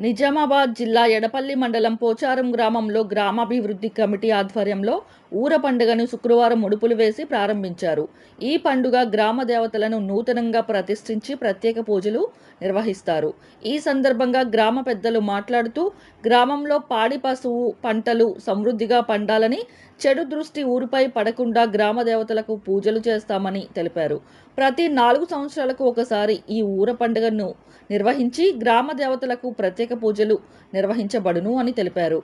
నిజామాబాద్ జిల్లా ఎడపల్లి మండలం పోచారం గ్రామంలో గ్రామాభివృద్ధి కమిటీ ఆధ్వర్యంలో ఊర పండుగను శుక్రవారం ముడుపులు వేసి ప్రారంభించారు. ఈ పండుగ గ్రామ దేవతలను నూతనంగా ప్రతిష్ఠించి ప్రత్యేక పూజలు నిర్వహిస్తారు. ఈ సందర్భంగా గ్రామ పెద్దలు మాట్లాడుతూ గ్రామంలో పాడి పశువు పంటలు సమృద్ధిగా పండాలని, చెడు దృష్టి ఊరిపై పడకుండా గ్రామ దేవతలకు పూజలు చేస్తామని తెలిపారు. ప్రతి 4 సంవత్సరాలకు ఒకసారి ఈ ఊర పండుగను నిర్వహించి గ్రామ దేవతలకు ప్రత్యేక పూజలు నిర్వహించబడును అని తెలిపారు.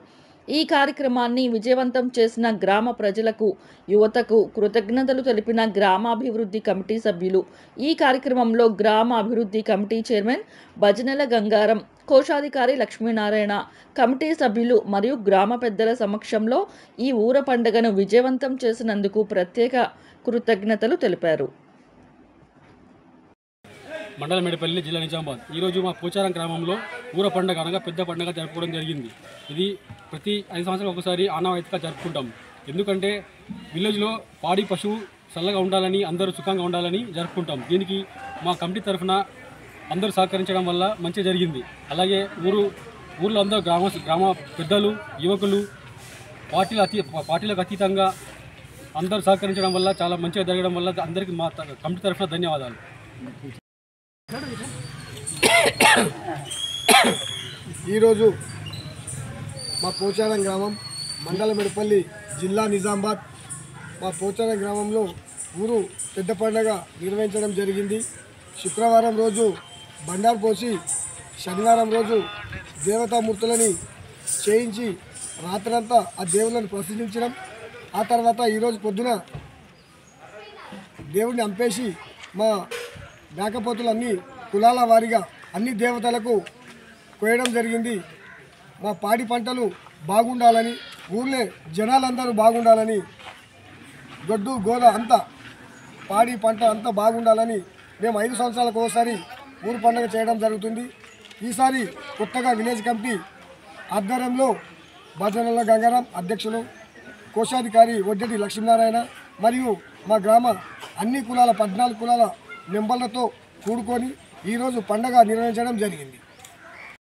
ఈ కార్యక్రమాన్ని విజయవంతం చేసిన గ్రామ ప్రజలకు, యువతకు కృతజ్ఞతలు తెలిపిన గ్రామాభివృద్ధి కమిటీ సభ్యులు. ఈ కార్యక్రమంలో గ్రామ అభివృద్ధి కమిటీ చైర్మన్ భజనల గంగారం, కోశాధికారి లక్ష్మీనారాయణ, కమిటీ సభ్యులు మరియు గ్రామ పెద్దల సమక్షంలో ఈ ఊర పండుగను విజయవంతం చేసినందుకు ప్రత్యేక కృతజ్ఞతలు తెలిపారు. మండలం మేడపల్లి, జిల్లా నిజామాబాద్. ఈరోజు మా పోచారం గ్రామంలో ఊర పండుగ అనగా పెద్ద పండుగ జరుపుకోవడం జరిగింది. ఇది ప్రతి 5 సంవత్సరాలకు ఒకసారి ఆనవాయితీగా జరుపుకుంటాం. ఎందుకంటే విలేజ్లో పాడి పశువు చల్లగా ఉండాలని, అందరూ సుఖంగా ఉండాలని జరుపుకుంటాం. దీనికి మా కమిటీ తరఫున అందరూ సహకరించడం వల్ల మంచి జరిగింది. అలాగే ఊర్లో అందరూ గ్రామ పెద్దలు, యువకులు పార్టీలకు అతీతంగా అందరూ సహకరించడం వల్ల చాలా మంచిగా జరగడం వల్ల అందరికీ మా కమిటీ తరఫున ధన్యవాదాలు. ఈరోజు మా పోచారం గ్రామం, మండలం మెడపల్లి, జిల్లా నిజామాబాద్, మా పోచారం గ్రామంలో ఊరు పెద్ద పండుగ నిర్వహించడం జరిగింది. శుక్రవారం రోజు బండారు పోసి, శనివారం రోజు దేవతామూర్తులని చేయించి రాత్రంతా ఆ దేవుళ్ళని ప్రతిష్ఠించడం. ఆ తర్వాత ఈరోజు పొద్దున దేవుడిని అంపేసి మా మేకపోతులన్నీ కులాల వారీగా అన్ని దేవతలకు కోయడం జరిగింది. మా పాడి పంటలు బాగుండాలని, ఊర్లే జనాలందరూ బాగుండాలని, గొడ్డు గోద అంతా పాడి పంట అంతా బాగుండాలని మేము 5 సంవత్సరాలకు ఒకసారి ఊరు పండుగ చేయడం జరుగుతుంది. ఈసారి కొత్తగా విలేజ్ కమిటీ ఆధ్వర్యంలో భజనల గంగారాం అధ్యక్షులు, కోశాధికారి వడ్డెటి లక్ష్మీనారాయణ మరియు మా గ్రామ అన్ని కులాల 14 కులాల మెంబర్లతో కూడుకొని ఈరోజు పండుగ నిర్వహించడం జరిగింది.